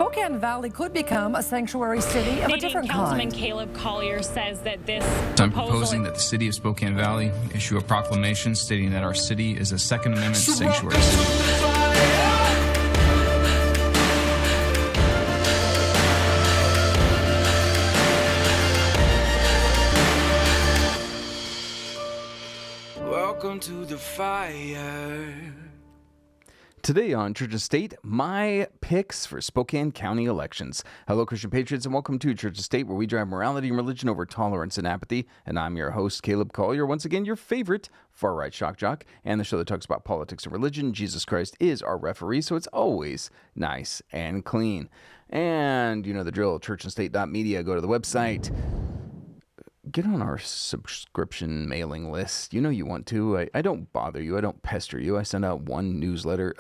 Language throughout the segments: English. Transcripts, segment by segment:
Spokane Valley could become a sanctuary city of a different Councilman kind. Caleb Collier says that this I'm proposing that the city of Spokane Valley issue a proclamation stating that our city is a Second Amendment sanctuary city. Welcome to the fire. Today on Church and State, my picks for Spokane County elections. Hello, Christian Patriots, and welcome to Church and State, where we drive morality and religion over tolerance and apathy. And I'm your host, Caleb Collier, once again, your favorite far-right shock jock, and the show that talks about politics and religion. Jesus Christ is our referee, so it's always nice and clean. And you know the drill, churchandstate.media. Go to the website. Get on our subscription mailing list. You know you want to. I don't bother you. I don't pester you. I send out one newsletter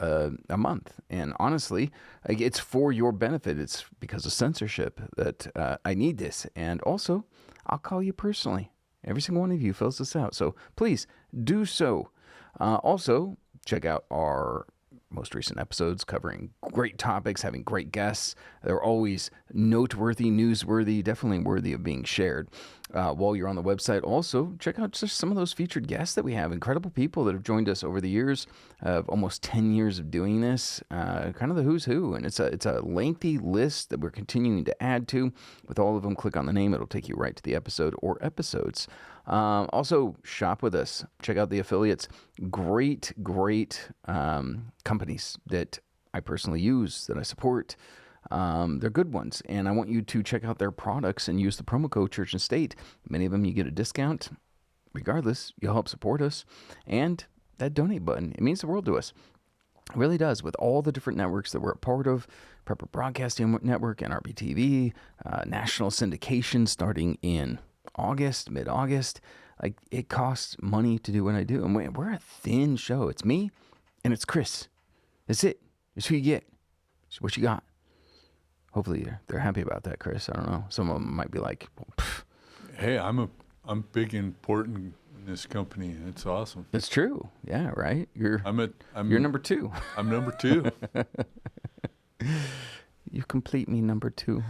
a month. And honestly, it's for your benefit. It's because of censorship that I need this. And also, I'll call you personally. Every single one of you fills this out. So please do so. Also, check out our most recent episodes covering great topics, having great guests. They're always noteworthy, newsworthy, definitely worthy of being shared. While you're on the website, also check out just some of those featured guests that we have. Incredible people that have joined us over the years of almost 10 years of doing this. Kind of the who's who, and it's a lengthy list that we're continuing to add to. With all of them, click on the name. It'll take you right to the episode or episodes. Also, shop with us. Check out the affiliates. Great companies that I personally use, that I support. They're good ones, and I want you to check out their products and use the promo code Church and State. Many of them you get a discount. Regardless, you'll help support us. And that donate button, it means the world to us. It really does. With all the different networks that we're a part of, Prepper Broadcasting Network, NRBTV, national syndication starting in mid-August. Like, it costs money to do what I do. And we're a thin show. It's me and it's Chris. That's it. It's who you get. It's what you got. Hopefully they're happy about that, Chris. I don't know. Some of them might be like, well, hey, I'm big and important in this company. It's awesome. It's true. Yeah, right. You're number two. I'm number two. You complete me number two.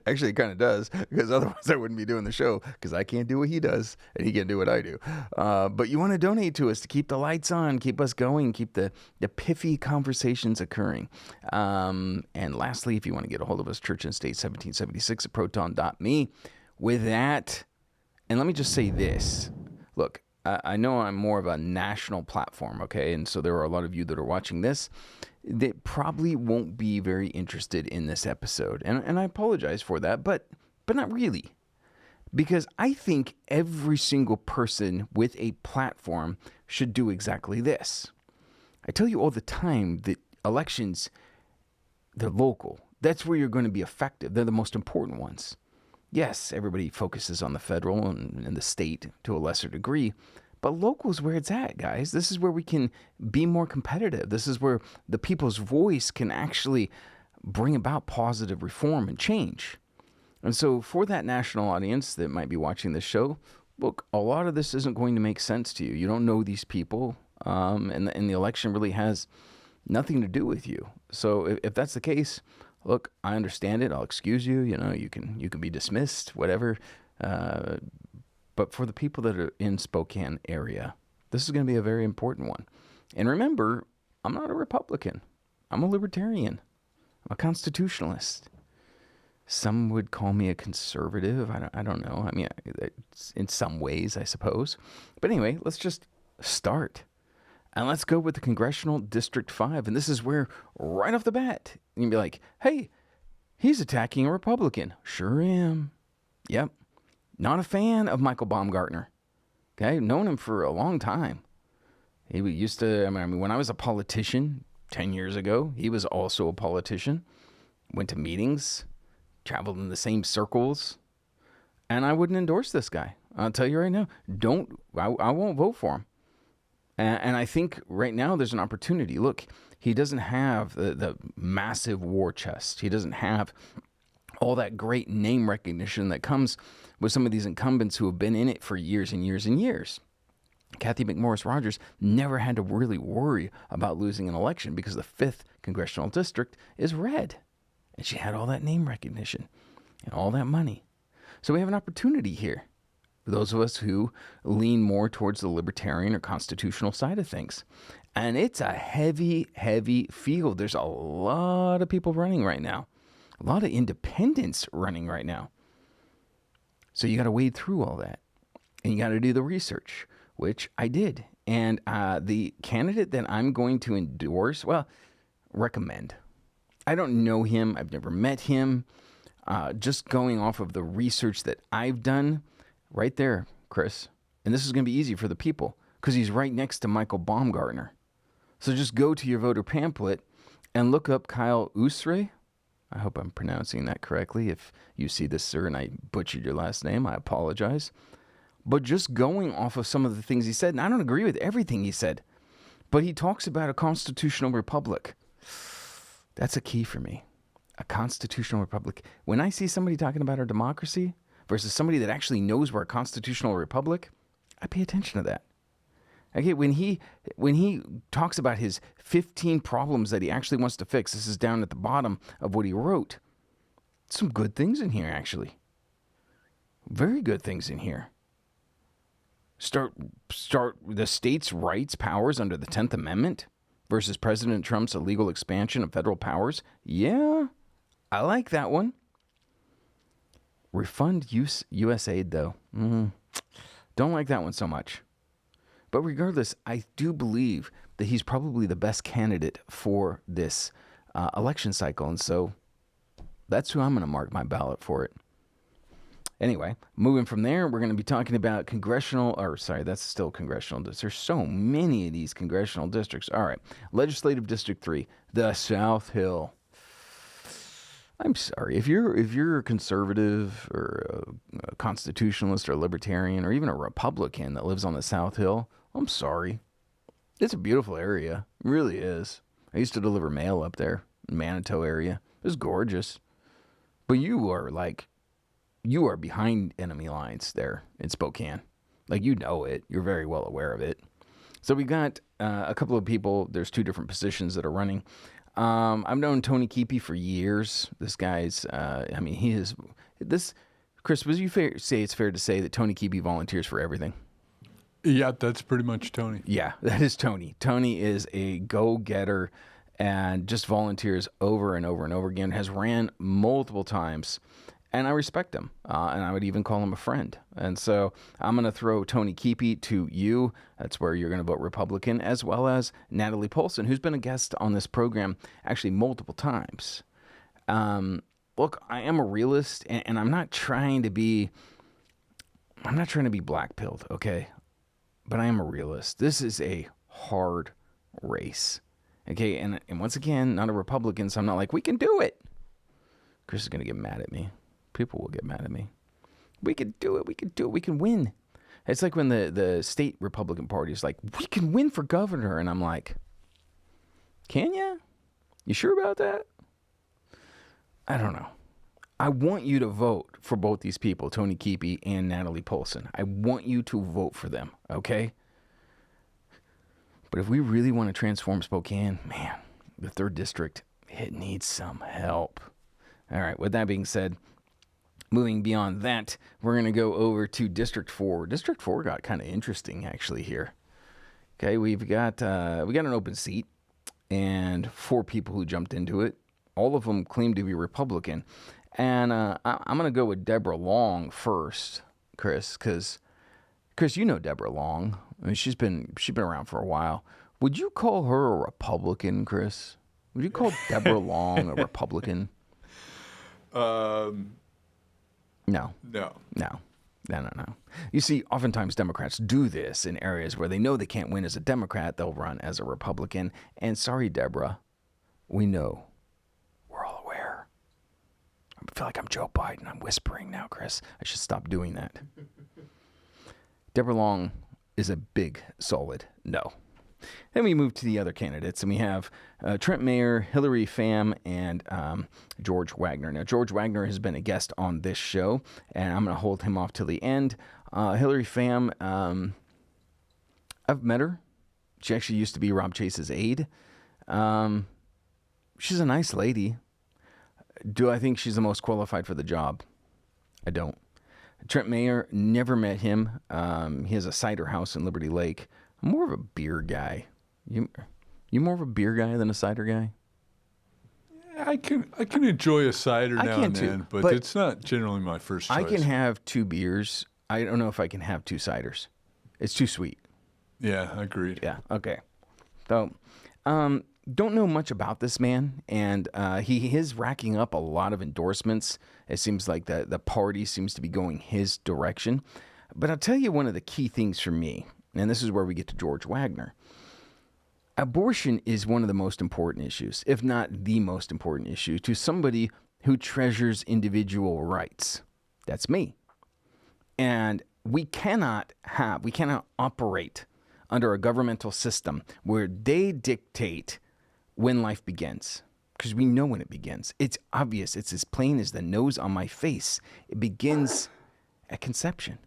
Actually, it kind of does, because otherwise I wouldn't be doing the show, because I can't do what he does, and he can't do what I do. But you want to donate to us to keep the lights on, keep us going, keep the piffy conversations occurring. And lastly, if you want to get a hold of us, Church and State 1776 at proton.me. With that, and let me just say this. Look, I know I'm more of a national platform, okay? And so there are a lot of you that are watching this that probably won't be very interested in this episode. And I apologize for that, but not really. Because I think every single person with a platform should do exactly this. I tell you all the time that elections, they're local. That's where you're going to be effective. They're the most important ones. Yes, everybody focuses on the federal and the state to a lesser degree, but local is where it's at, guys. This is where we can be more competitive. This is where the people's voice can actually bring about positive reform and change. And so for that national audience that might be watching this show, look, a lot of this isn't going to make sense to you. You don't know these people, and the election really has nothing to do with you. So if that's the case, look, I understand it. I'll excuse you. You know, you can be dismissed, whatever. But for the people that are in Spokane area, this is going to be a very important one. And remember, I'm not a Republican. I'm a libertarian. I'm a constitutionalist. Some would call me a conservative. I don't know. I mean, in some ways, I suppose. But anyway, let's just start. And let's go with the Congressional District 5. And this is where, right off the bat, you can be like, hey, he's attacking a Republican. Sure am. Yep. Not a fan of Michael Baumgartner. Okay, known him for a long time. He used to, I mean, when I was a politician 10 years ago, he was also a politician. Went to meetings, traveled in the same circles, and I wouldn't endorse this guy. I'll tell you right now, I won't vote for him. And I think right now there's an opportunity. Look, he doesn't have the massive war chest. He doesn't have all that great name recognition that comes with some of these incumbents who have been in it for years and years and years. Kathy McMorris Rogers never had to really worry about losing an election because the 5th congressional district is red. And she had all that name recognition and all that money. So we have an opportunity here for those of us who lean more towards the libertarian or constitutional side of things. And it's a heavy, heavy field. There's a lot of people running right now. A lot of independents running right now. So you got to wade through all that. And you got to do the research, which I did. And the candidate that I'm going to endorse, recommend. I don't know him. I've never met him. Just going off of the research that I've done, right there, Chris. And this is going to be easy for the people because he's right next to Michael Baumgartner. So just go to your voter pamphlet and look up Kyle Usre. I hope I'm pronouncing that correctly. If you see this, sir, and I butchered your last name, I apologize. But just going off of some of the things he said, and I don't agree with everything he said, but he talks about a constitutional republic. That's a key for me. A constitutional republic. When I see somebody talking about our democracy versus somebody that actually knows we're a constitutional republic, I pay attention to that. Okay, when he talks about his 15 problems that he actually wants to fix, this is down at the bottom of what he wrote. Some good things in here, actually. Very good things in here. Start the states' rights, powers under the 10th Amendment versus President Trump's illegal expansion of federal powers. Yeah, I like that one. Refund U.S. aid, though. Don't like that one so much. But regardless, I do believe that he's probably the best candidate for this election cycle. And so that's who I'm going to mark my ballot for it. Anyway, moving from there, we're going to be talking about that's still congressional districts. There's so many of these congressional districts. All right, Legislative District 3, the South Hill. I'm sorry, if you're a conservative or a constitutionalist or a libertarian or even a Republican that lives on the South Hill, I'm sorry. It's a beautiful area. It really is. I used to deliver mail up there in Manitou area. It was gorgeous. But you are behind enemy lines there in Spokane. You know it. You're very well aware of it. So we got a couple of people. There's 2 different positions that are running. I've known Tony Keepy for years. This guy's, he is, Chris, would you say it's fair to say that Tony Keepy volunteers for everything? Yeah, that's pretty much Tony. Yeah, that is Tony. Tony is a go-getter and just volunteers over and over and over again, has ran multiple times. And I respect him, and I would even call him a friend. And so I'm going to throw Tony Keepy to you. That's where you're going to vote Republican, as well as Natalie Polson, who's been a guest on this program actually multiple times. Look, I am a realist, and I'm not trying to be black-pilled, okay? But I am a realist. This is a hard race, okay? And once again, not a Republican, so I'm not like, we can do it. Chris is going to get mad at me. People will get mad at me. We can do it. We can do it. We can win. It's like when the state Republican Party is like, we can win for governor. And I'm like, can you? You sure about that? I don't know. I want you to vote for both these people, Tony Keepy and Natalie Polson. I want you to vote for them, okay? But if we really want to transform Spokane, man, the 3rd district, it needs some help. All right, with that being said, moving beyond that, we're going to go over to District 4. District 4 got kind of interesting, actually, here. Okay, we got an open seat and 4 people who jumped into it. All of them claim to be Republican. And I'm going to go with Deborah Long first, Chris, because you know Deborah Long. I mean, she's been around for a while. Would you call her a Republican, Chris? Would you call Deborah Long a Republican? No. No. You see, oftentimes Democrats do this in areas where they know they can't win as a Democrat. They'll run as a Republican. And sorry, Deborah, we know. We're all aware. I feel like I'm Joe Biden. I'm whispering now, Chris. I should stop doing that. Deborah Long is a big, solid no. Then we move to the other candidates, and we have Trent Mayer, Hillary Pham, and George Wagner. Now, George Wagner has been a guest on this show, and I'm going to hold him off till the end. Hillary Pham, I've met her. She actually used to be Rob Chase's aide. She's a nice lady. Do I think she's the most qualified for the job? I don't. Trent Mayer, never met him. He has a cider house in Liberty Lake. I'm more of a beer guy. You more of a beer guy than a cider guy? I can enjoy a cider now and too, then, but it's not generally my first choice. I can have 2 beers. I don't know if I can have 2 ciders. It's too sweet. Yeah, agreed. Yeah, okay. So, don't know much about this man, and he is racking up a lot of endorsements. It seems like the party seems to be going his direction. But I'll tell you one of the key things for me, and this is where we get to George Wagner. Abortion is one of the most important issues, if not the most important issue, to somebody who treasures individual rights. That's me. And we cannot operate under a governmental system where they dictate when life begins, because we know when it begins. It's obvious. It's as plain as the nose on my face. It begins at conception.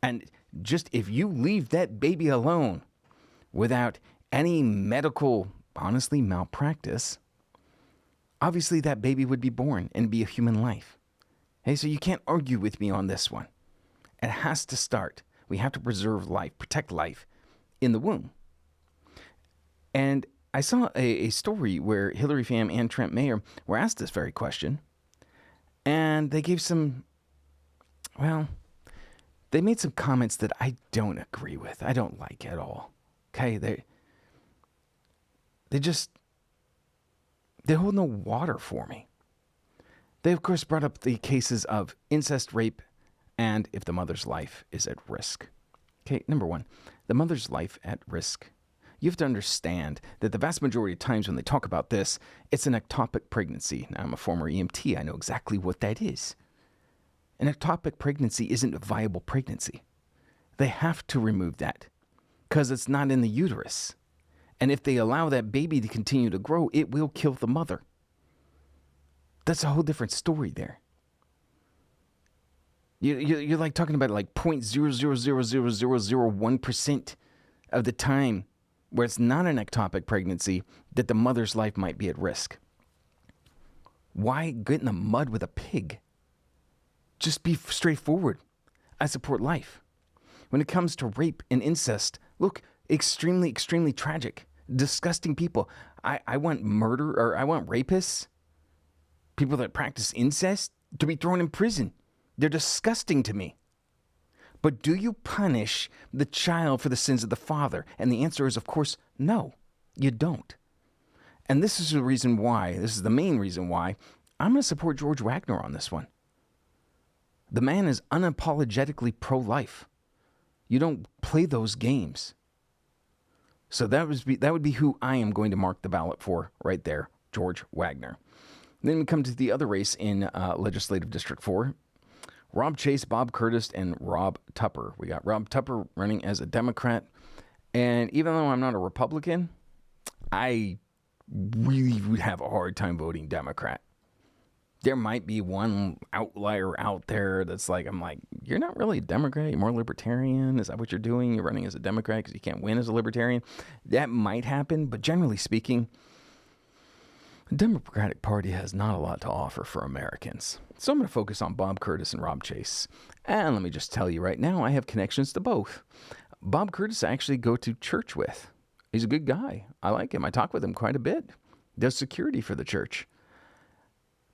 And just if you leave that baby alone without any medical, honestly, malpractice, obviously that baby would be born and be a human life. Hey, so you can't argue with me on this one. It has to start. We have to preserve life, protect life in the womb. And I saw a story where Hillary Pham and Trent Mayer were asked this very question. And they gave they made some comments that I don't agree with. I don't like at all. Okay, they hold no water for me. They, of course, brought up the cases of incest, rape, and if the mother's life is at risk. Okay, number one, the mother's life at risk. You have to understand that the vast majority of times when they talk about this, it's an ectopic pregnancy. Now, I'm a former EMT. I know exactly what that is. An ectopic pregnancy isn't a viable pregnancy. They have to remove that because it's not in the uterus. And if they allow that baby to continue to grow, it will kill the mother. That's a whole different story there. You're like talking about like 0.0000001% of the time where it's not an ectopic pregnancy that the mother's life might be at risk. Why get in the mud with a pig? Just be straightforward. I support life. When it comes to rape and incest, look, extremely, extremely tragic, disgusting people. I want I want rapists, people that practice incest, to be thrown in prison. They're disgusting to me. But do you punish the child for the sins of the father? And the answer is, of course, no, you don't. And this is the main reason why I'm going to support George Wagner on this one. The man is unapologetically pro-life. You don't play those games. So that would be who I am going to mark the ballot for right there, George Wagner. Then we come to the other race in Legislative District 4. Rob Chase, Bob Curtis, and Rob Tupper. We got Rob Tupper running as a Democrat. And even though I'm not a Republican, I really would have a hard time voting Democrat. There might be one outlier out there that's like, I'm like, you're not really a Democrat, you're more libertarian. Is that what you're doing? You're running as a Democrat because you can't win as a libertarian. That might happen, but generally speaking, the Democratic Party has not a lot to offer for Americans. So I'm going to focus on Bob Curtis and Rob Chase. And let me just tell you right now, I have connections to both. Bob Curtis I actually go to church with. He's a good guy. I like him. I talk with him quite a bit. Does security for the church.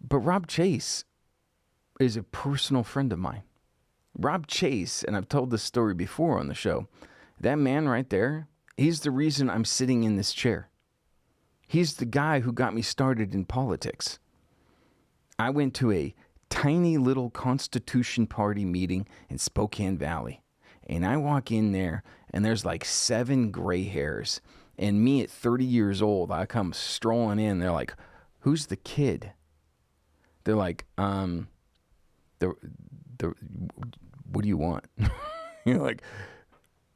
But Rob Chase is a personal friend of mine. Rob Chase, and I've told this story before on the show, that man right there, he's the reason I'm sitting in this chair. He's the guy who got me started in politics. I went to a tiny little Constitution Party meeting in Spokane Valley. And I walk in there, and there's like 7 gray hairs. And me at 30 years old, I come strolling in. They're like, who's the kid? They're like, what do you want? You're like,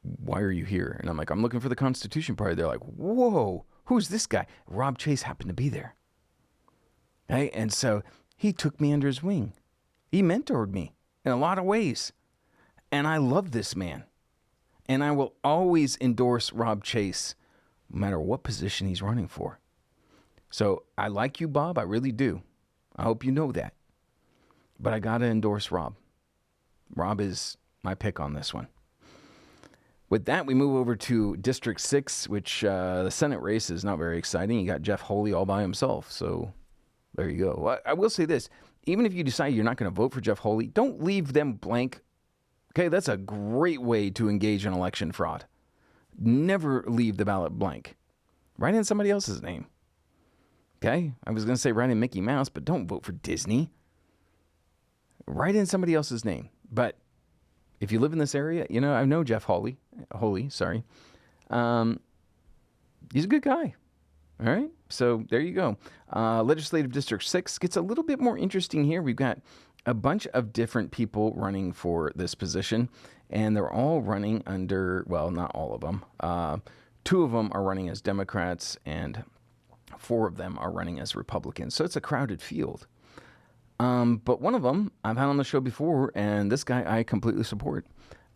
why are you here? And I'm like, I'm looking for the Constitution Party. They're like, whoa, who's this guy? Rob Chase happened to be there. Hey, and so he took me under his wing. He mentored me in a lot of ways. And I love this man. And I will always endorse Rob Chase, no matter what position he's running for. So I like you, Bob. I really do. I hope you know that. But I got to endorse Rob. Rob is my pick on this one. With that, we move over to District 6, which the Senate race is not very exciting. You got Jeff Hawley all by himself. So there you go. I will say this. Even if you decide you're not going to vote for Jeff Hawley, don't leave them blank. Okay, that's a great way to engage in election fraud. Never leave the ballot blank. Write in somebody else's name. Okay? I was going to say write in Mickey Mouse, but don't vote for Disney. Write in somebody else's name. But if you live in this area, you know, I know Jeff Hawley. He's a good guy. All right? So there you go. Legislative District 6 gets a little bit more interesting here. We've got a bunch of different people running for this position, and they're all running under, well, not all of them. 2 of them are running as Democrats, and 4 of them are running as Republicans. So it's a crowded field. But one of them I've had on the show before, and this guy I completely support.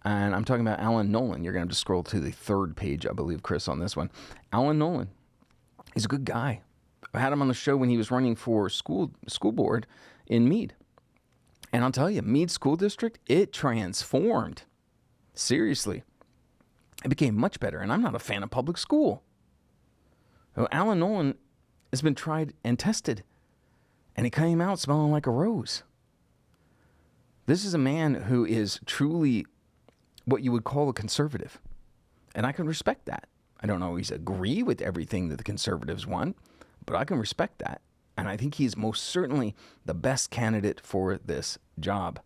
And I'm talking about Alan Nolan. You're going to have to scroll to the 3rd page, I believe, Chris, on this one. Alan Nolan. He's a good guy. I had him on the show when he was running for school board in Meade. And I'll tell you, Meade School District, it transformed. Seriously. It became much better, and I'm not a fan of public school. So Alan Nolan has been tried and tested, and he came out smelling like a rose. This is a man who is truly what you would call a conservative, and I can respect that. I don't always agree with everything that the conservatives want, but I can respect that. And I think he's most certainly the best candidate for this job.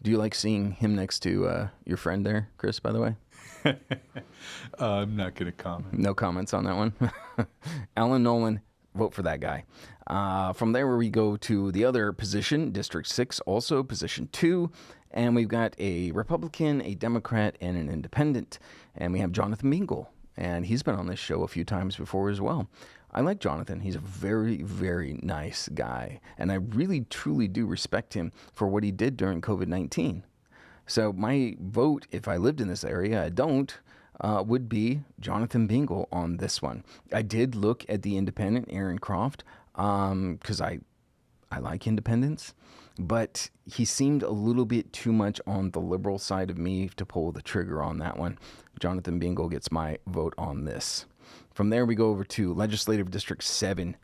Do you like seeing him next to your friend there, Chris, by the way? I'm not going to comment. No comments on that one. Alan Nolan, vote for that guy. From there, we go to the other position, District 6, also position 2. And we've got a Republican, a Democrat, and an independent. And we have Jonathan Bingle. And he's been on this show a few times before as well. I like Jonathan. He's a very, very nice guy. And I really, truly do respect him for what he did during COVID-19. So my vote, if I lived in this area, I don't, would be Jonathan Bingle on this one. I did look at the independent, Aaron Croft, because I like independents. But he seemed a little bit too much on the liberal side of me to pull the trigger on that one. Jonathan Bingle gets my vote on this. From there, we go over to Legislative District 7.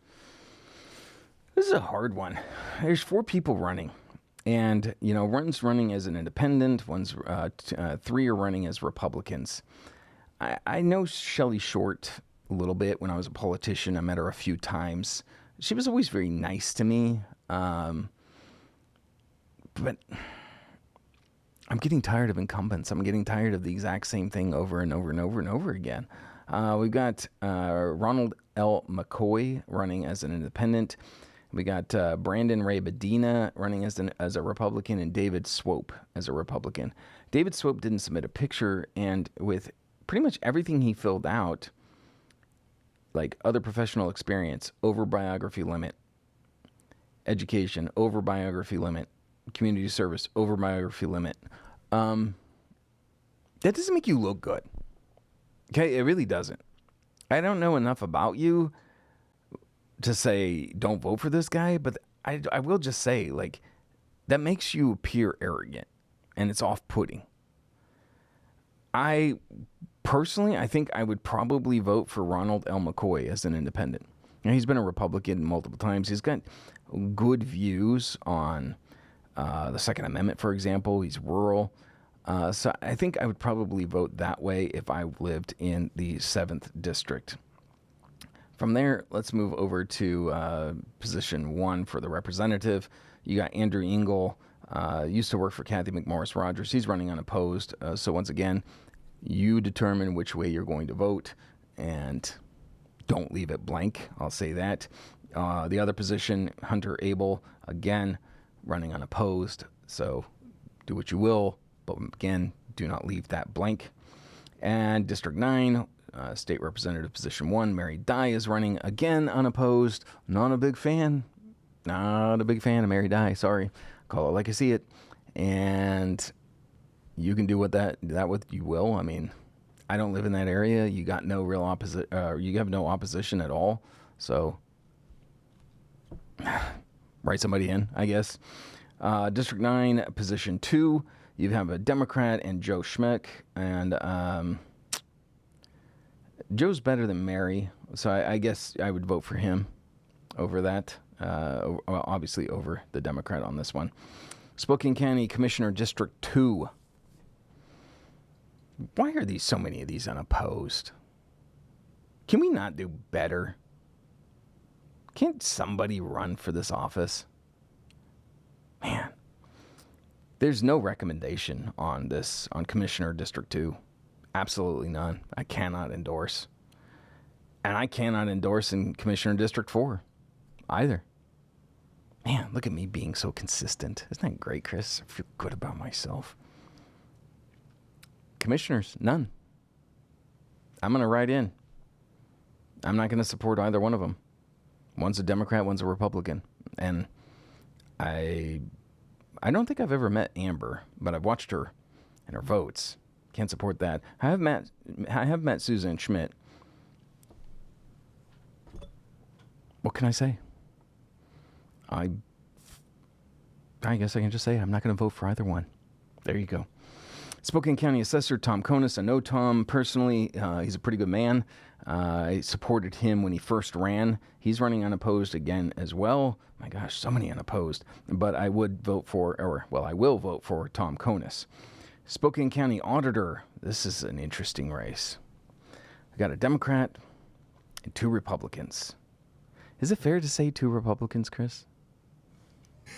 This is a hard one. There's 4 people running. And, you know, one's running as an independent. 3 are running as Republicans. I know Shelley Short a little bit. When I was a politician, I met her a few times. She was always very nice to me. But I'm getting tired of incumbents. I'm getting tired of the exact same thing over and over and over and over again. We've got Ronald L. McCoy running as an independent. We got Brandon Ray Bedina running as a Republican, and David Swope as a Republican. David Swope didn't submit a picture, and with pretty much everything he filled out, like other professional experience, over biography limit, education, over biography limit, community service, over biography limit, that doesn't make you look good. Okay, it really doesn't. I don't know enough about you to say don't vote for this guy, but I will just say, like, that makes you appear arrogant, and it's off-putting. I think I would probably vote for Ronald L. McCoy as an independent. Now, he's been a Republican multiple times. He's got good views on the Second Amendment, for example. He's rural. So I think I would probably vote that way if I lived in the 7th District. From there, let's move over to position 1 for the representative. You got Andrew Engel, used to work for Kathy McMorris Rogers. He's running unopposed. So once again, you determine which way you're going to vote, and don't leave it blank. I'll say that. The other position, Hunter Abel, again, running unopposed. So do what you will, but again, do not leave that blank. And District 9, State Representative Position 1, Mary Dye is running again unopposed. Not a big fan. Not a big fan of Mary Dye. Sorry. Call it like I see it. And you can do what that with you will. I mean, I don't live in that area. You got no real you have no opposition at all. So write somebody in, I guess. District 9, position 2, you have a Democrat and Joe Schmick, and Joe's better than Mary, so I guess I would vote for him over that. Obviously over the Democrat on this one. Spokane County Commissioner District 2. Why are so many of these unopposed? Can we not do better? Can't somebody run for this office? Man, there's no recommendation on this, on Commissioner District 2. Absolutely none. I cannot endorse. And I cannot endorse in Commissioner District 4 either. Man, look at me being so consistent. Isn't that great, Chris? I feel good about myself. Commissioners, none. I'm going to write in. I'm not going to support either one of them. One's a Democrat, one's a Republican. And I don't think I've ever met Amber, but I've watched her and her votes. Can't support that. I have met Suzanne Schmidt. What can I say? I guess I can just say I'm not going to vote for either one. There you go. Spokane County Assessor Tom Konis. I know Tom personally. He's a pretty good man. I supported him when he first ran. He's running unopposed again as well. My gosh, so many unopposed. But I would vote for, I will vote for Tom Konis. Spokane County Auditor. This is an interesting race. I got a Democrat and 2 Republicans. Is it fair to say 2 Republicans, Chris?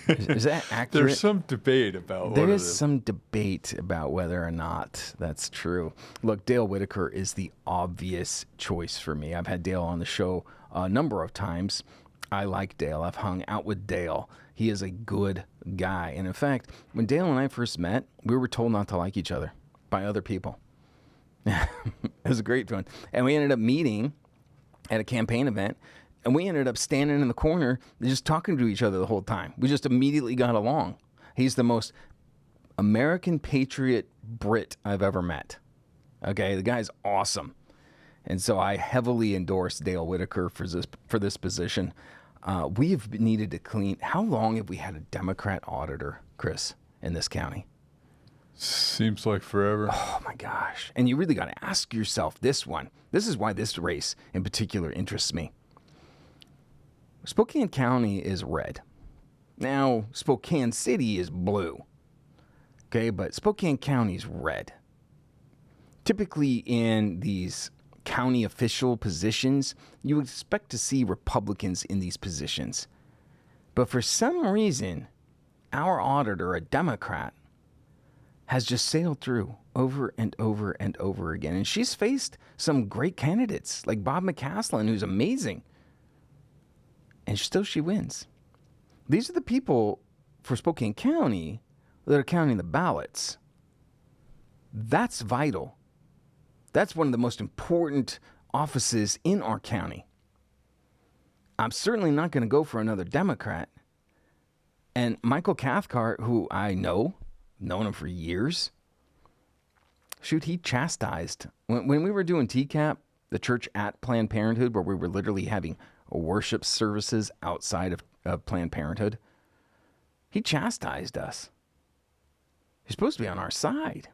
Is that accurate? There's some debate about There is some debate about whether or not that's true. Look, Dale Whitaker is the obvious choice for me. I've had Dale on the show a number of times. I like Dale. I've hung out with Dale. He is a good guy. And in fact, when Dale and I first met, we were told not to like each other by other people. It was a great one. And we ended up meeting at a campaign event. And we ended up standing in the corner just talking to each other the whole time. We just immediately got along. He's the most American patriot Brit I've ever met. Okay, the guy's awesome. And so I heavily endorse Dale Whitaker for this position. We've needed to clean. How long have we had a Democrat auditor, Chris, in this county? Seems like forever. Oh, my gosh. And you really got to ask yourself this one. This is why this race in particular interests me. Spokane County is red. Now, Spokane City is blue. Okay, but Spokane County is red. Typically in these county official positions, you expect to see Republicans in these positions. But for some reason, our auditor, a Democrat, has just sailed through over and over and over again. And she's faced some great candidates like Bob McCaslin, who's amazing. And still she wins. These are the people for Spokane County that are counting the ballots. That's vital. That's one of the most important offices in our county. I'm certainly not going to go for another Democrat. And Michael Cathcart, who I known him for years, he chastised. When we were doing TCAP, the church at Planned Parenthood, where we were literally having worship services outside of Planned Parenthood, he chastised us. He's supposed to be on our side.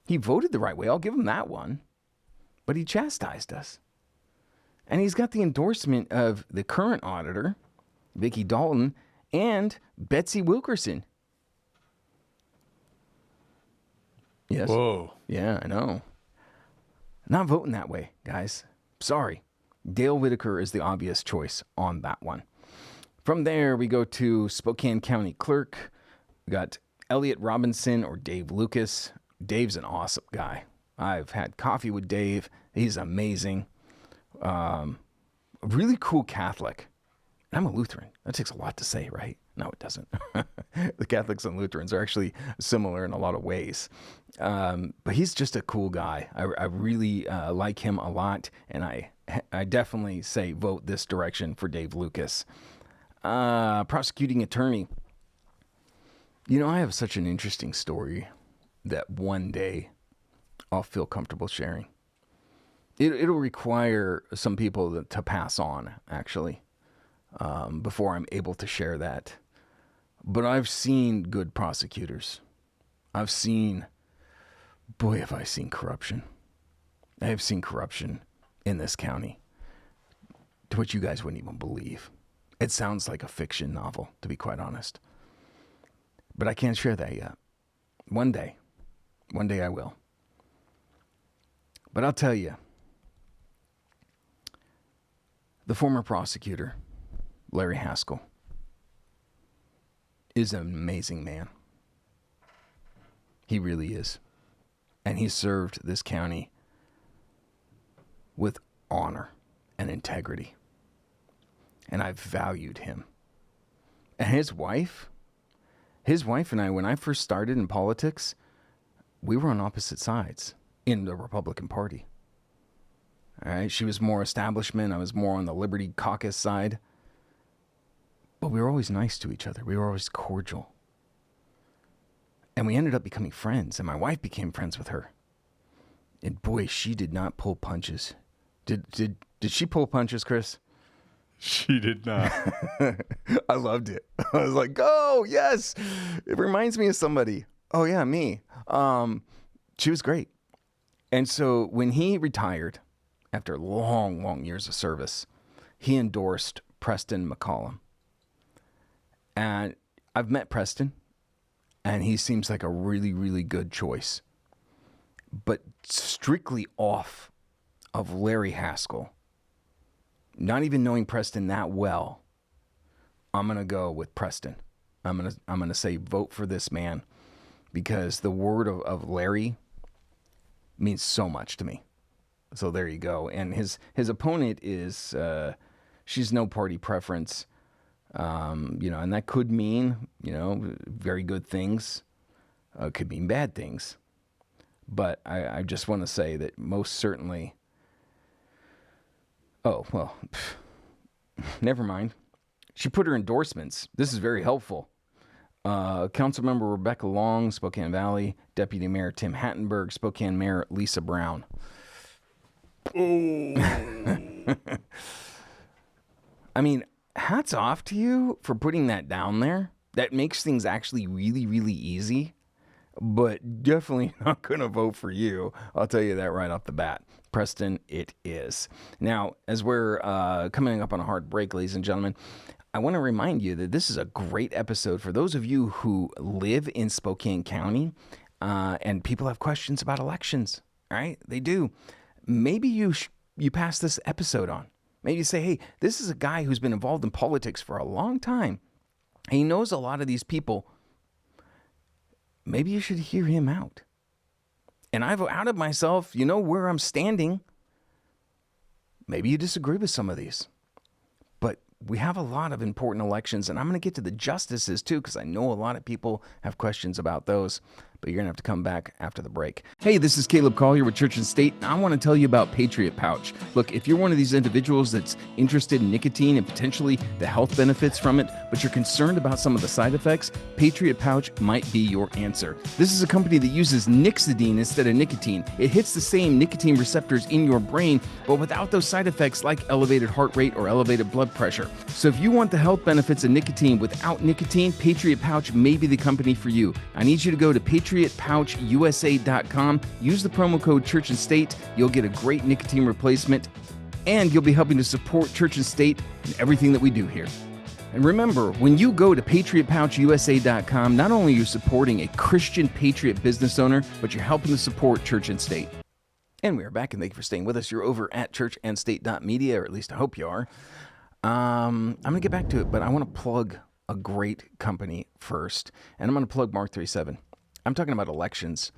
He voted the right way. I'll give him that one. But he chastised us. And he's got the endorsement of the current auditor, Vicki Dalton, and Betsy Wilkerson. Yes. Whoa. Yeah, I know. Not voting that way, guys. Sorry. Dale Whitaker is the obvious choice on that one. From there, we go to Spokane County Clerk. We got Elliot Robinson or Dave Lucas. Dave's an awesome guy. I've had coffee with Dave. He's amazing. A really cool Catholic. I'm a Lutheran. That takes a lot to say, right? No, it doesn't. The Catholics and Lutherans are actually similar in a lot of ways. But he's just a cool guy. I really like him a lot, and I definitely say vote this direction for Dave Lucas. Prosecuting attorney. You know, I have such an interesting story that one day I'll feel comfortable sharing. It'll require some people to pass on, actually, before I'm able to share that. But I've seen good prosecutors. Have I seen corruption. I have seen corruption in this county to which you guys wouldn't even believe. It sounds like a fiction novel, to be quite honest. But I can't share that yet. One day I will. But I'll tell you, the former prosecutor, Larry Haskell, is an amazing man. He really is. And he served this county with honor and integrity. And I valued him. And his wife and I, when I first started in politics, we were on opposite sides in the Republican Party. All right, she was more establishment. I was more on the Liberty Caucus side. But we were always nice to each other. We were always cordial. And we ended up becoming friends, and my wife became friends with her. And boy, she did not pull punches. Did she pull punches, Chris? She did not. I loved it. I was like, oh, yes. It reminds me of somebody. Oh, yeah, me. She was great. And so when he retired, after long, long years of service, he endorsed Preston McCollum. And I've met Preston, and he seems like a really, really good choice. But strictly off of Larry Haskell, not even knowing Preston that well, I'm going to go with Preston. I'm going to say vote for this man, because the word of Larry means so much to me. So there you go. And his opponent is, she's no party preference. And that could mean, very good things. Could mean bad things. But I just want to say that most certainly, never mind. She put her endorsements. This is very helpful. Councilmember Rebecca Long, Spokane Valley. Deputy Mayor Tim Hattenberg, Spokane Mayor Lisa Brown. Oh. I mean, hats off to you for putting that down there. That makes things actually really, really easy. But definitely not going to vote for you. I'll tell you that right off the bat. Preston, it is. Now, as we're coming up on a hard break, ladies and gentlemen, I want to remind you that this is a great episode for those of you who live in Spokane County and people have questions about elections. All right? They do. Maybe you pass this episode on. Maybe you say, hey, this is a guy who's been involved in politics for a long time. He knows a lot of these people. Maybe you should hear him out. And I've outed myself, where I'm standing. Maybe you disagree with some of these. But we have a lot of important elections, and I'm going to get to the justices too, because I know a lot of people have questions about those. But you're going to have to come back after the break. Hey, this is Caleb Collier with Church and State, and I want to tell you about Patriot Pouch. Look, if you're one of these individuals that's interested in nicotine and potentially the health benefits from it, but you're concerned about some of the side effects, Patriot Pouch might be your answer. This is a company that uses nixidine instead of nicotine. It hits the same nicotine receptors in your brain, but without those side effects like elevated heart rate or elevated blood pressure. So if you want the health benefits of nicotine without nicotine, Patriot Pouch may be the company for you. I need you to go to patriotpouchusa.com. Use the promo code Church and State. You'll get a great nicotine replacement, and you'll be helping to support Church and State and everything that we do here. And remember, when you go to patriotpouchusa.com, not only are you supporting a Christian patriot business owner, but you're helping to support Church and State. And we are back, and thank you for staying with us. You're over at churchandstate.media, or at least I hope you are. I'm going to get back to it, but I want to plug a great company first, and I'm going to plug Mark 3:7. I'm talking about elections,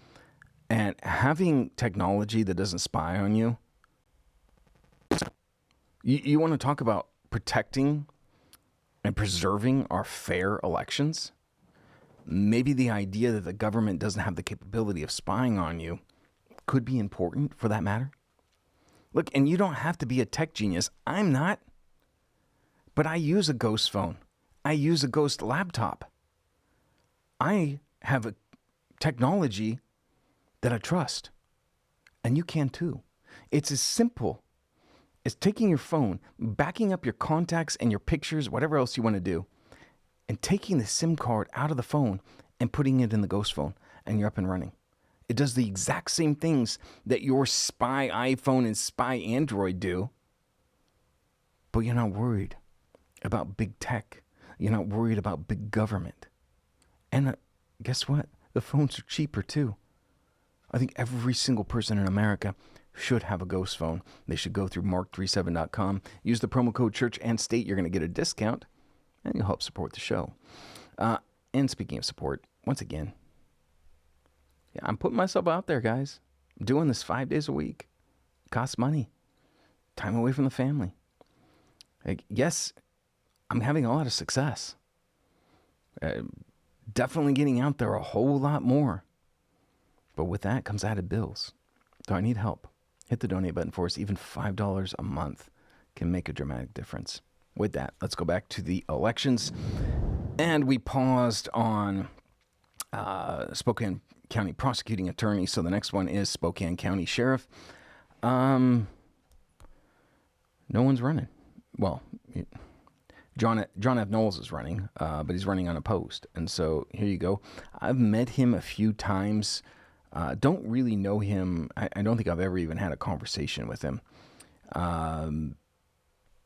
and having technology that doesn't spy on you. You want to talk about protecting and preserving our fair elections? Maybe the idea that the government doesn't have the capability of spying on you could be important for that matter. Look, and you don't have to be a tech genius. I'm not. But I use a ghost phone. I use a ghost laptop. I have a technology that I trust. And you can too. It's as simple as taking your phone, backing up your contacts and your pictures, whatever else you want to do, and taking the SIM card out of the phone and putting it in the ghost phone, and you're up and running. It does the exact same things that your spy iPhone and spy Android do, but you're not worried about big tech. You're not worried about big government. And guess what? The phones are cheaper too. I think every single person in America should have a ghost phone. They should go through mark37.com, use the promo code church and state. You're going to get a discount, and you'll help support the show. And speaking of support, once again, yeah, I'm putting myself out there, guys. I'm doing this 5 days a week. It costs money. Time away from the family. Like, yes, I'm having a lot of success. Definitely getting out there a whole lot more. But with that comes added bills. So I need help. Hit the donate button for us. Even $5 a month can make a dramatic difference. With that, let's go back to the elections. And we paused on Spokane County Prosecuting Attorney. So the next one is Spokane County Sheriff. No one's running. Well, John F. Knowles is running, but he's running unopposed. And so here you go. I've met him a few times. Don't really know him. I don't think I've ever even had a conversation with him.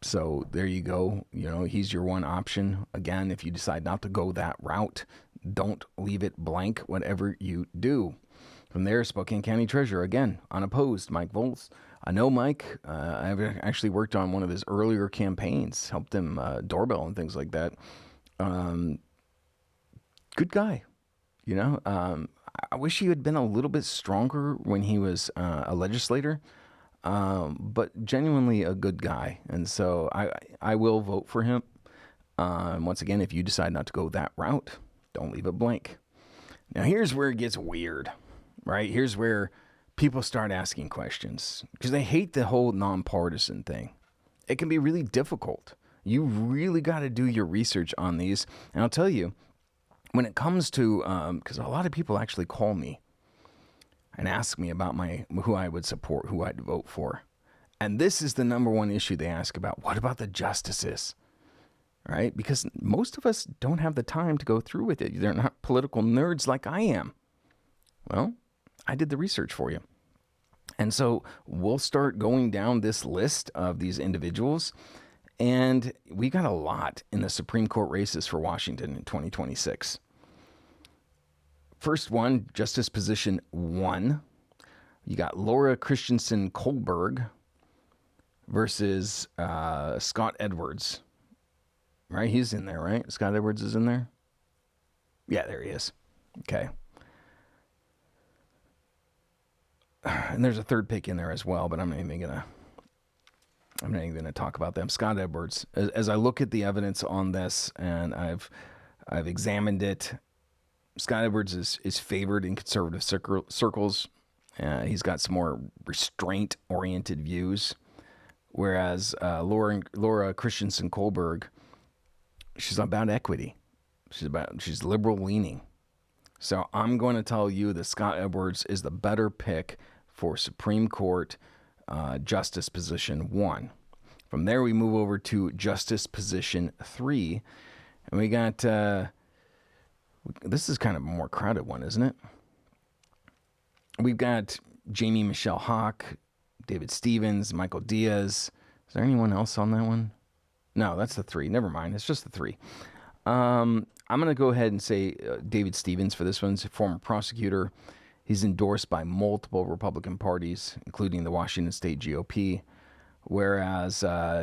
So there you go. You know, he's your one option. Again, if you decide not to go that route, don't leave it blank, whatever you do. From there, Spokane County Treasurer, again, unopposed, Mike Volz. I know Mike. I've actually worked on one of his earlier campaigns, helped him doorbell and things like that. Good guy, you know. I wish he had been a little bit stronger when he was a legislator, but genuinely a good guy. And so I will vote for him. Once again, if you decide not to go that route, don't leave it blank. Now, here's where it gets weird, right? Here's where people start asking questions because they hate the whole nonpartisan thing. It can be really difficult. You really got to do your research on these. And I'll tell you, when it comes to, because a lot of people actually call me and ask me about who I would support, who I'd vote for. And this is the number one issue they ask about. What about the justices? Right? Because most of us don't have the time to go through with it. They're not political nerds like I am. Well, I did the research for you. And so we'll start going down this list of these individuals. And we got a lot in the Supreme Court races for Washington in 2026. First one, Justice Position 1. You got Laura Christensen Kohlberg versus Scott Edwards. Right? He's in there, right? Scott Edwards is in there? Yeah, there he is. Okay. And there's a third pick in there as well, but I'm not even gonna talk about them. Scott Edwards. As I look at the evidence on this, and I've examined it, Scott Edwards is favored in conservative circles. He's got some more restraint-oriented views, whereas Laura Christensen Kohlberg, she's about equity. She's liberal-leaning. So I'm going to tell you that Scott Edwards is the better pick for Supreme Court Justice Position 1. From there, we move over to Justice Position 3. And we got, this is kind of a more crowded one, isn't it? We've got Jamie Michelle Hawk, David Stevens, Michael Diaz. Is there anyone else on that one? No, that's the 3. Never mind. It's just the 3. I'm going to go ahead and say David Stevens for this one. He's a former prosecutor. He's endorsed by multiple Republican parties, including the Washington State GOP, whereas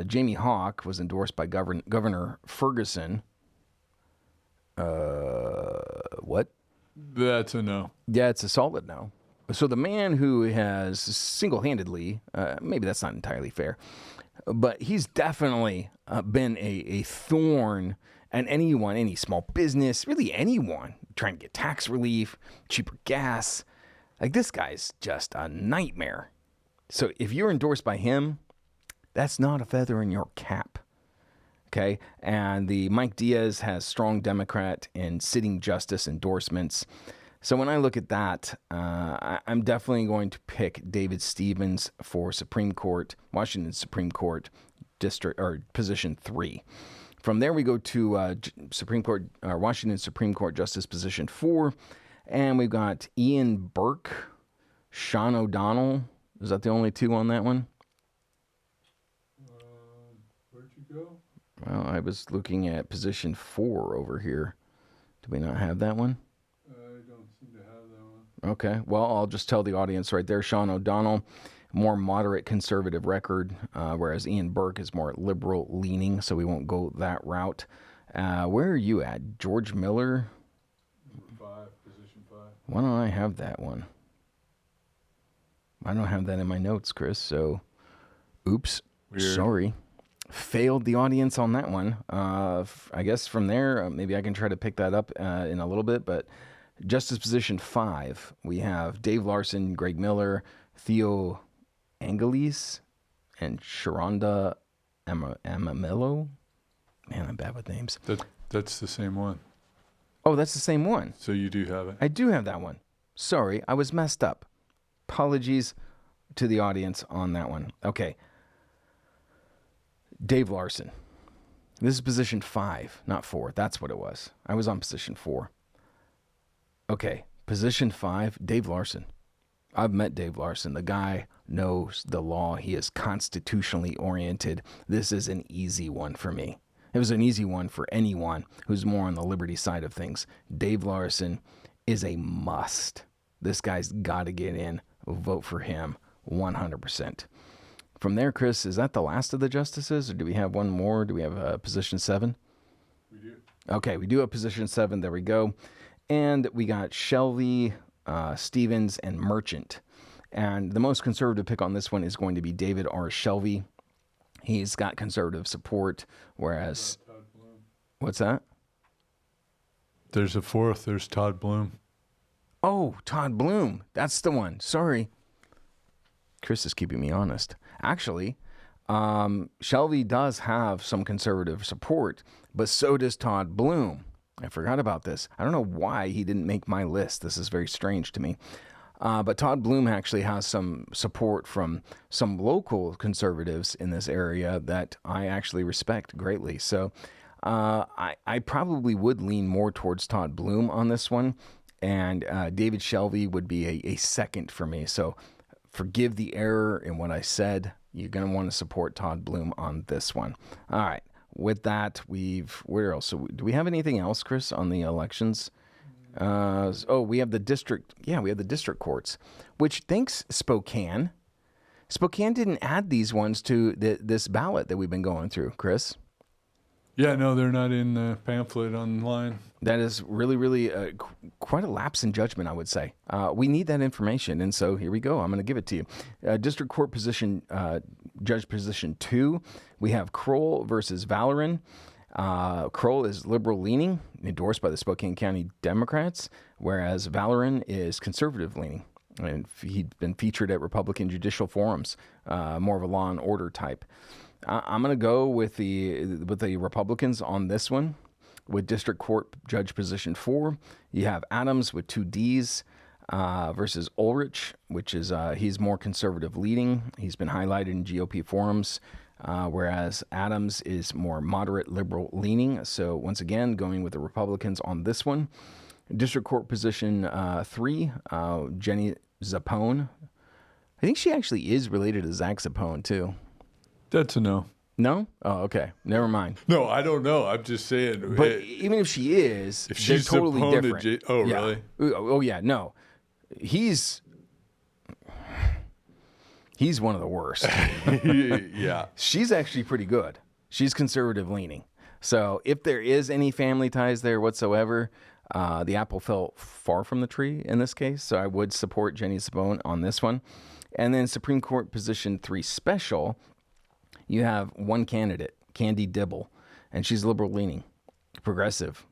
Jamie Hawk was endorsed by Governor Ferguson. What? That's a no. Yeah, it's a solid no. So the man who has single-handedly, maybe that's not entirely fair, but he's definitely been a thorn. And anyone, any small business, really anyone trying to get tax relief, cheaper gas, like this guy's just a nightmare. So if you're endorsed by him, that's not a feather in your cap. Okay? And the Mike Diaz has strong Democrat and sitting justice endorsements. So when I look at that, I'm definitely going to pick David Stevens for Supreme Court, Washington Supreme Court District or Position 3. From there, we go to Supreme Court, Washington Supreme Court Justice Position 4, and we've got Ian Burke, Sean O'Donnell. Is that the only two on that one? Where'd you go? Well, I was looking at Position 4 over here. Do we not have that one? I don't seem to have that one. Okay. Well, I'll just tell the audience right there. Sean O'Donnell, more moderate conservative record, whereas Ian Burke is more liberal leaning, so we won't go that route. Where are you at? George Miller? Position 5. Why don't I have that one? I don't have that in my notes, Chris, so oops. Weird. Sorry. Failed the audience on that one. I guess from there, maybe I can try to pick that up in a little bit, but Justice Position 5, we have Dave Larson, Greg Miller, Theo Angeles, and Sharonda Amamillo. Man, I'm bad with names. That's the same one. Oh, that's the same one. So you do have it. I do have that one. Sorry, I was messed up. Apologies to the audience on that one. Okay. Dave Larson. This is Position 5, not 4. That's what it was. I was on Position 4. Okay, Position 5, Dave Larson. I've met Dave Larson. The guy knows the law. He is constitutionally oriented. This is an easy one for me. It was an easy one for anyone who's more on the liberty side of things. Dave Larson is a must. This guy's got to get in. Vote for him 100%. From there, Chris, is that the last of the justices, or do we have one more? Do we have Position 7? We do. Okay, we do have Position 7. There we go. And we got Shelby, Stevens, and Merchant. And the most conservative pick on this one is going to be David R. Shelby. He's got conservative support, whereas... What's that? There's a fourth. There's Todd Bloom. Oh, Todd Bloom. That's the one. Sorry. Chris is keeping me honest. Actually, Shelby does have some conservative support, but so does Todd Bloom. I forgot about this. I don't know why he didn't make my list. This is very strange to me. But Todd Bloom actually has some support from some local conservatives in this area that I actually respect greatly. So I probably would lean more towards Todd Bloom on this one. And David Shelby would be a second for me. So forgive the error in what I said. You're going to want to support Todd Bloom on this one. All right. With that, where else? So do we have anything else, Chris, on the elections? We have the district. Yeah, we have the district courts, which thanks Spokane. Spokane didn't add these ones to this ballot that we've been going through, Chris. Yeah, no, they're not in the pamphlet online. That is really, really quite a lapse in judgment, I would say. We need that information, and so here we go. I'm going to give it to you. District Court position, Judge Position 2, we have Kroll versus Valoran. Kroll is liberal-leaning, endorsed by the Spokane County Democrats, whereas Valoran is conservative-leaning. And he'd been featured at Republican judicial forums, more of a law and order type. I'm going to go with the Republicans on this one. With District Court Judge Position 4, you have Adams with 2 Ds versus Ulrich, which is he's more conservative leading. He's been highlighted in GOP forums, whereas Adams is more moderate liberal leaning. So once again, going with the Republicans on this one. District Court Position 3, Jenny Zappone. I think she actually is related to Zach Zappone too. That's a no. No? Oh, okay. Never mind. No, I don't know. I'm just saying. But even if she is, if she's they're totally different. Oh, yeah. Really? Oh, yeah. No. He's one of the worst. Yeah. She's actually pretty good. She's conservative leaning. So if there is any family ties there whatsoever, the apple fell far from the tree in this case. So I would support Jenny Zappone on this one. And then Supreme Court Position 3 Special, you have one candidate, Candy Dibble, and she's liberal-leaning, progressive,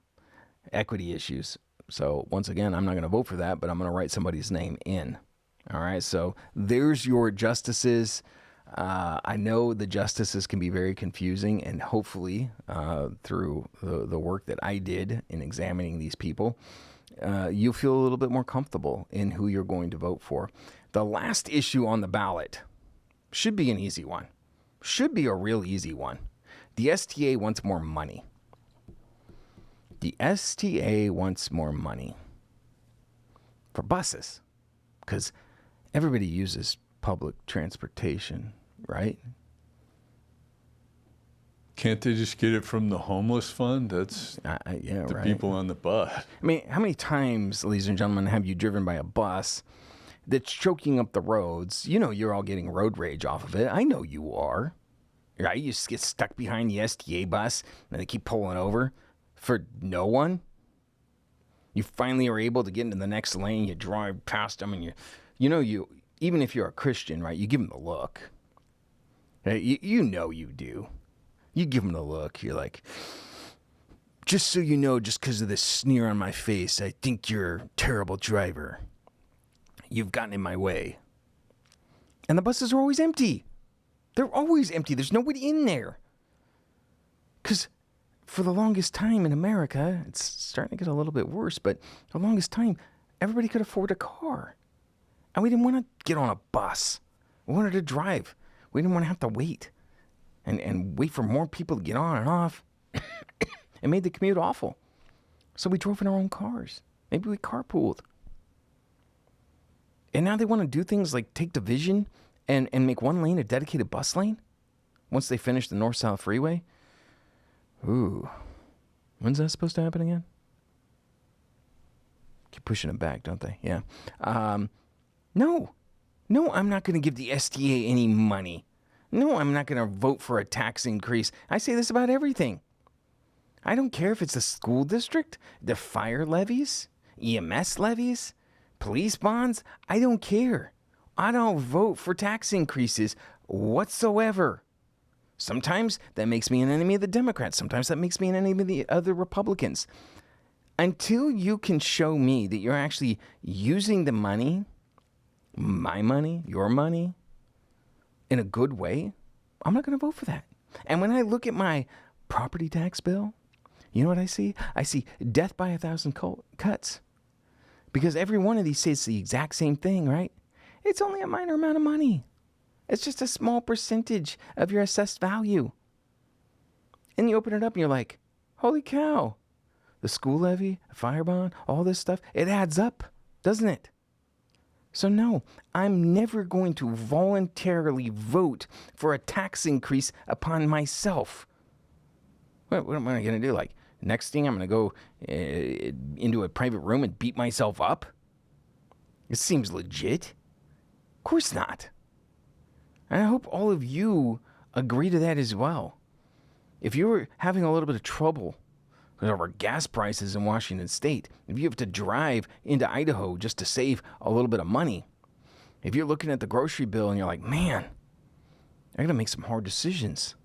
equity issues. So once again, I'm not going to vote for that, but I'm going to write somebody's name in. All right, so there's your justices. I know the justices can be very confusing, and hopefully through the work that I did in examining these people you'll feel a little bit more comfortable in who you're going to vote for. The last issue on the ballot should be an easy one. Should be a real easy one. The STA wants more money. The STA wants more money for buses because everybody uses public transportation, right? Can't they just get it from the homeless fund? That's yeah, the right. people on the bus. I mean, how many times, ladies and gentlemen, have you driven by a bus that's choking up the roads? You know you're all getting road rage off of it. I know you are. Right? You just get stuck behind the STA bus and they keep pulling over for no one. You finally are able to get into the next lane. You drive past them and you even if you're a Christian, right, you give them the look. Right? You know you do. You give them the look. You're like, just so you know, just because of this sneer on my face, I think you're a terrible driver. You've gotten in my way. And the buses are always empty. They're always empty. There's nobody in there. Because for the longest time in America, it's starting to get a little bit worse, but for the longest time, everybody could afford a car. And we didn't want to get on a bus. We wanted to drive. We didn't want to have to wait. And wait for more people to get on and off. It made the commute awful. So we drove in our own cars. Maybe we carpooled. And now they want to do things like take division and make one lane a dedicated bus lane once they finish the north-south freeway. Ooh. When's that supposed to happen again? Keep pushing it back, don't they? Yeah. No, I'm not going to give the STA any money. No, I'm not going to vote for a tax increase. I say this about everything. I don't care if it's the school district, the fire levies, EMS levies, police bonds. I don't care. I don't vote for tax increases whatsoever. Sometimes that makes me an enemy of the Democrats. Sometimes that makes me an enemy of the other Republicans. Until you can show me that you're actually using the money, my money, your money, in a good way, I'm not going to vote for that. And when I look at my property tax bill, you know what I see? I see death by 1,000 cuts. Because every one of these says the exact same thing, right? It's only a minor amount of money. It's just a small percentage of your assessed value. And you open it up and you're like, holy cow. The school levy, fire bond, all this stuff, it adds up, doesn't it? So no, I'm never going to voluntarily vote for a tax increase upon myself. What am I going to do? Like, next thing I'm going to go into a private room and beat myself up? It seems legit. Of course not. And I hope all of you agree to that as well. If you're having a little bit of trouble over gas prices in Washington State, if you have to drive into Idaho just to save a little bit of money, if you're looking at the grocery bill and you're like, man, I got to make some hard decisions,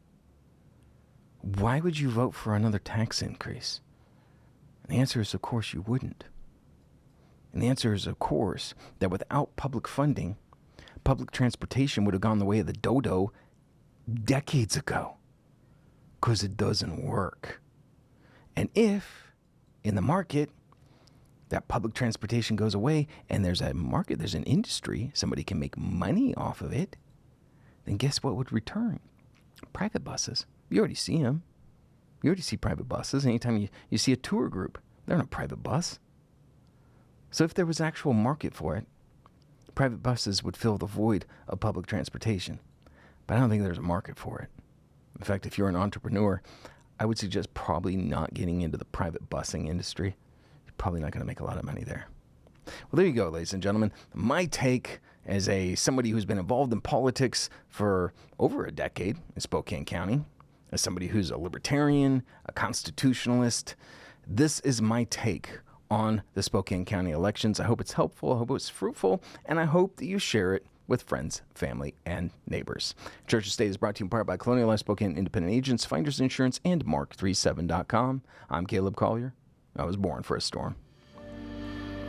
why would you vote for another tax increase? And the answer is, of course, you wouldn't. And the answer is, of course, that without public funding, public transportation would have gone the way of the dodo decades ago. Because it doesn't work. And if, in the market, that public transportation goes away and there's a market, there's an industry, somebody can make money off of it, then guess what would return? Private buses. You already see them. You already see private buses. Anytime you see a tour group, they're in a private bus. So if there was actual market for it, private buses would fill the void of public transportation. But I don't think there's a market for it. In fact, if you're an entrepreneur, I would suggest probably not getting into the private busing industry. You're probably not going to make a lot of money there. Well, there you go, ladies and gentlemen. My take as somebody who's been involved in politics for over a decade in Spokane County, as somebody who's a libertarian, a constitutionalist, this is my take on the Spokane County elections. I hope it's helpful. I hope it's fruitful. And I hope that you share it with friends, family, and neighbors. Church of State is brought to you in part by Colonial Life Spokane Independent Agents, Finders Insurance, and Mark37.com. I'm Caleb Collier. I was born for a storm.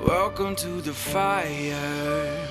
Welcome to the fire.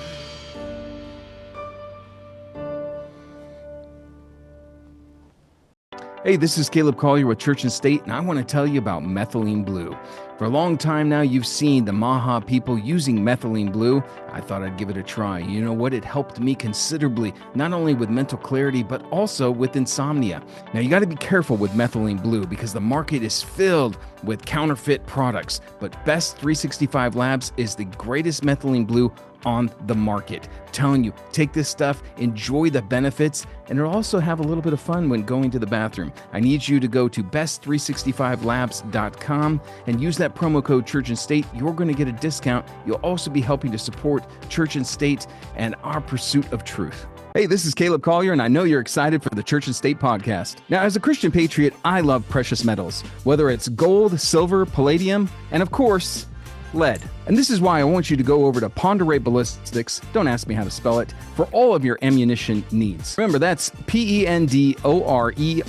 Hey, this is Caleb Collier with Church and State, and I want to tell you about methylene blue. For a long time now, you've seen the Maha people using methylene blue. I thought I'd give it a try. You know what? It helped me considerably, not only with mental clarity, but also with insomnia. Now, you got to be careful with methylene blue because the market is filled with counterfeit products, but Best 365 Labs is the greatest methylene blue on the market. I'm telling you, take this stuff, enjoy the benefits, and it'll also have a little bit of fun when going to the bathroom. I need you to go to best365labs.com and use that promo code Church and State. You're going to get a discount. You'll also be helping to support Church and State and our pursuit of truth. Hey, this is Caleb Collier, and I know you're excited for the Church and State podcast. Now, as a Christian patriot, I love precious metals, whether it's gold, silver, palladium, and of course, lead. And this is why I want you to go over to Ponderay Ballistics, don't ask me how to spell it, for all of your ammunition needs. Remember, that's PENDOREILLE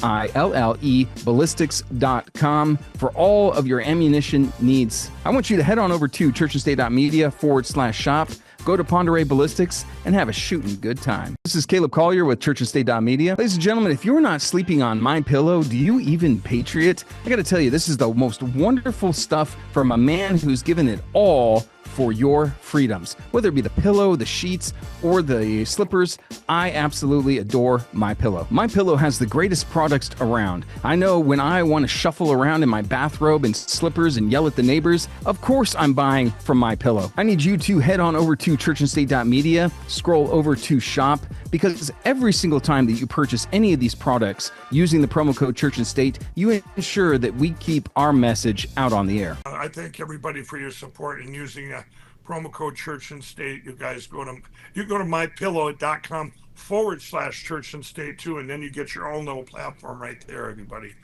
ballistics.com for all of your ammunition needs. I want you to head on over to churchandstate.media/shop. Go to Ponderay Ballistics and have a shooting good time. This is Caleb Collier with churchandstate.media. Ladies and gentlemen, if you're not sleeping on MyPillow, do you even patriot? I got to tell you, this is the most wonderful stuff from a man who's given it all for your freedoms. Whether it be the pillow, the sheets, or the slippers, I absolutely adore MyPillow. MyPillow has the greatest products around. I know when I want to shuffle around in my bathrobe and slippers and yell at the neighbors, of course I'm buying from MyPillow. I need you to head on over to churchandstate.media, scroll over to shop, because every single time that you purchase any of these products using the promo code Church and State, you ensure that we keep our message out on the air. I thank everybody for your support in using promo code Church and State. You guys go to mypillow.com/Church and State too, and then you get your own little platform right there, everybody.